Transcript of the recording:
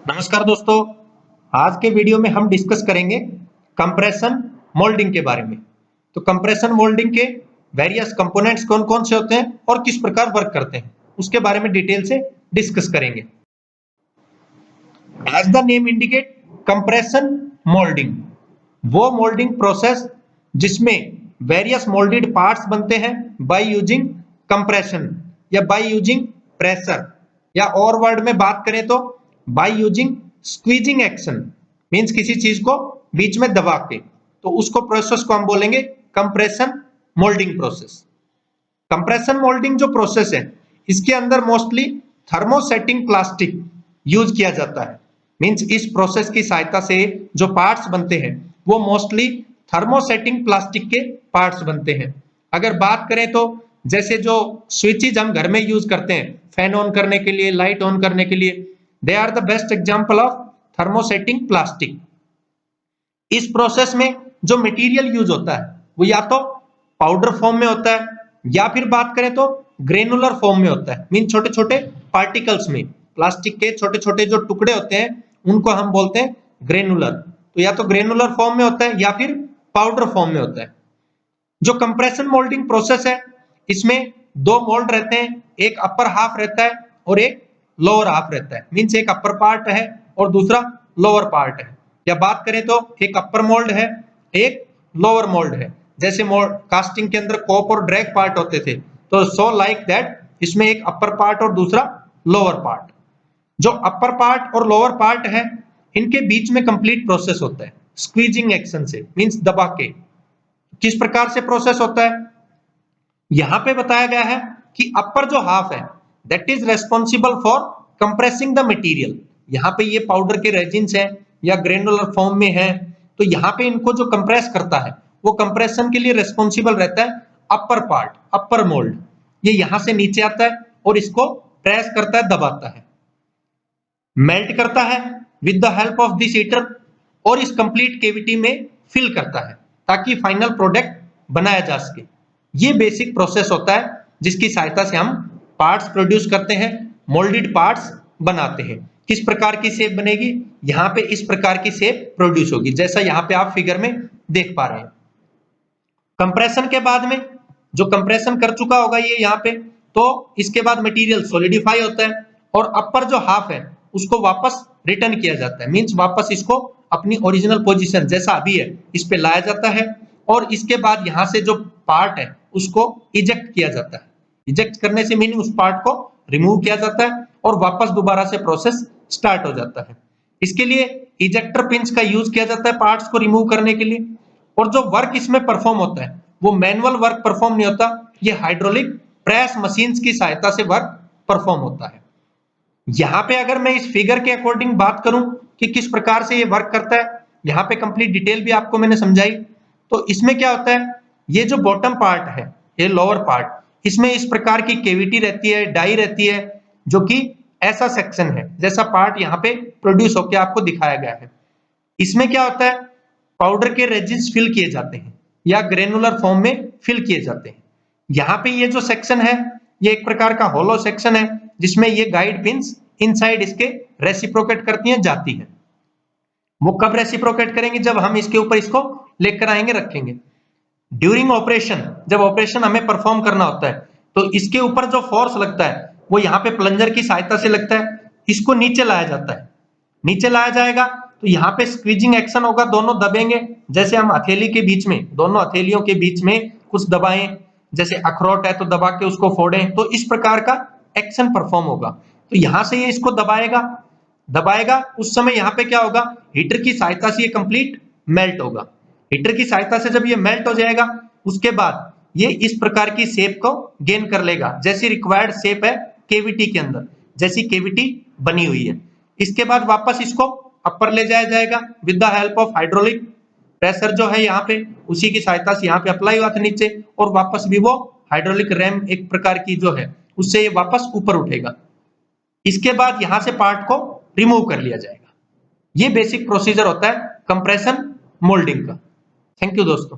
नमस्कार दोस्तों, आज के वीडियो में हम डिस्कस करेंगे कंप्रेशन मोल्डिंग के बारे में। तो कंप्रेशन मोल्डिंग के वेरियस कंपोनेंट्स कौन-कौन से होते हैं और किस प्रकार वर्क करते हैं, उसके बारे में डिटेल से डिस्कस करेंगे। As the name indicate, compression moulding वो मोल्डिंग प्रोसेस जिसमें वेरियस मोल्डेड पार्ट्स बनते हैं बाय यूजिंग कंप्रेशन या बाय यूजिंग प्रेशर, या और वर्ड में बात करें तो by using squeezing action, means किसी चीज को बीच में दबा के, तो उसको प्रोसेस को हम बोलेंगे compression moulding process. Compression moulding जो प्रोसेस है, इसके अंदर मोस्टली थर्मोसेटिंग प्लास्टिक यूज किया जाता है। मींस इस प्रोसेस की सहायता से जो पार्ट्स बनते हैं वो मोस्टली थर्मोसेटिंग प्लास्टिक के पार्ट्स बनते हैं। अगर बात करें तो जैसे जो स्विचेज हम घर में यूज करते हैं फैन ऑन करने के लिए, लाइट ऑन करने के लिए, they are the best example of thermosetting plastic. इस प्रोसेस में जो मटेरियल यूज होता है वो या तो पाउडर फॉर्म में होता है या फिर बात करें तो ग्रेनुलर फॉर्म में होता है। मीन छोटे छोटे पार्टिकल्स में प्लास्टिक के छोटे छोटे जो टुकड़े होते हैं उनको हम बोलते हैं ग्रेनुलर। तो या तो ग्रेनुलर फॉर्म में होता है या फिर पाउडर फॉर्म में होता है। जो कंप्रेशन मोल्डिंग प्रोसेस है, इसमें दो मोल्ड रहते हैं, एक अपर हाफ रहता है और एक लोअर हाफ रहता है। मींस एक अपर पार्ट है और दूसरा लोअर पार्ट है। या बात करें तो एक अपर मोल्ड है, एक लोअर मोल्ड है। जैसे कास्टिंग के अंदर कोप और ड्रैग पार्ट होते थे, तो सो लाइक दैट इसमें एक अपर पार्ट और दूसरा लोअर पार्ट। जो अपर पार्ट और लोअर पार्ट है, इनके बीच में कंप्लीट प्रोसेस होता है स्क्वीजिंग एक्शन से, मींस दबा के। किस प्रकार से प्रोसेस होता है यहां पे बताया गया है कि अपर जो हाफ है that is responsible for compressing the material. यहाँ पे ये पाउडर के रेजिन्स है या ग्रेनुलर फॉर्म में है, तो यहाँ पे इनको जो कंप्रेस करता है वो कंप्रेशन के लिए रेस्पॉन्सिबल रहता है अपर पार्ट, अपर मोल्ड। ये यहां से नीचे आता है और इसको प्रेस करता है, दबाता है, मेल्ट करता है with the help of this heater और इस कंप्लीट केविटी में फिल करता है ताकि फाइनल प्रोडक्ट बनाया जा सके। ये बेसिक प्रोसेस होता है जिसकी सहायता से हम पार्ट्स प्रोड्यूस करते हैं, मोल्डेड पार्ट्स बनाते हैं। किस प्रकार की शेप बनेगी, यहाँ पे इस प्रकार की शेप प्रोड्यूस होगी जैसा यहाँ पे आप फिगर में देख पा रहे हैं। कंप्रेशन के बाद में जो कंप्रेशन कर चुका होगा ये यहाँ पे, तो इसके बाद मटेरियल सॉलिडिफाई होता है और अपर जो हाफ है उसको वापस रिटर्न किया जाता है। मींस वापस इसको अपनी ओरिजिनल पोजीशन जैसा अभी है इस पे लाया जाता है और इसके बाद यहाँ से जो पार्ट है उसको इजेक्ट किया जाता है। इजेक्ट करने से मीनिंग उस पार्ट को रिमूव किया जाता है और वापस दोबारा से प्रोसेस स्टार्ट हो जाता है। इसके लिए इजेक्टर पिंच का यूज किया जाता है पार्ट्स को रिमूव करने के लिए। और जो वर्क इसमें परफॉर्म होता है वो मैनुअल वर्क परफॉर्म नहीं होता, ये हाइड्रोलिक प्रेस मशीन्स की सहायता से वर्क परफॉर्म होता है। यहाँ पे अगर मैं इस फिगर के अकॉर्डिंग बात करूं कि किस प्रकार से ये वर्क करता है, यहाँ पे कंप्लीट डिटेल भी आपको मैंने समझाई। तो इसमें क्या होता है, ये जो बॉटम पार्ट है, ये लोअर पार्ट, इसमें इस प्रकार की केविटी रहती है, डाई रहती है, जो कि ऐसा सेक्शन है जैसा पार्ट यहाँ पे प्रोड्यूस होकर आपको दिखाया गया है। इसमें क्या होता है, पाउडर के रेजिन्स फिल किए जाते हैं या ग्रेनुलर फॉर्म में फिल किए जाते हैं। यहाँ पे ये जो सेक्शन है ये एक प्रकार का होलो सेक्शन है जिसमें ये गाइड पिंस इनसाइड इसके रेसिप्रोकेट करती हैं, जाती है। वो कब रेसिप्रोकेट करेंगे, जब हम इसके ऊपर इसको लेकर आएंगे, रखेंगे। ड्यूरिंग ऑपरेशन, जब ऑपरेशन हमें परफॉर्म करना होता है तो इसके ऊपर जो फोर्स लगता है वो यहाँ पे प्लंजर की सहायता से लगता है। इसको नीचे लाया जाता है, नीचे लाया जाएगा तो यहाँ पे स्क्वीजिंग एक्शन होगा, दोनों दबेंगे। जैसे हम हथेली के बीच में, दोनों हथेलियों के बीच में कुछ दबाएं, जैसे अखरोट है तो दबा के उसको फोड़ें, तो इस प्रकार का एक्शन परफॉर्म होगा। तो यहाँ से ये इसको दबाएगा, दबाएगा, उस समय यहाँ पे क्या होगा, हीटर की सहायता से ये कंप्लीट मेल्ट होगा। हीटर की सहायता से जब ये मेल्ट हो जाएगा उसके बाद ये इस प्रकार की शेप को गेन कर लेगा, जैसी रिक्वायर्ड शेप है केविटी के अंदर, जैसी केविटी बनी हुई है। इसके बाद वापस इसको अपर ले जाया जाएगा with the help of hydraulic pressure जो है यहाँ पे, उसी की सहायता से यहाँ पे अप्लाई हुआ था नीचे, और वापस भी वो हाइड्रोलिक रैम एक प्रकार की जो है उससे ये वापस ऊपर उठेगा। इसके बाद यहाँ से पार्ट को रिमूव कर लिया जाएगा। ये बेसिक प्रोसीजर होता है कंप्रेशन मोल्डिंग का। थैंक यू दोस्तों।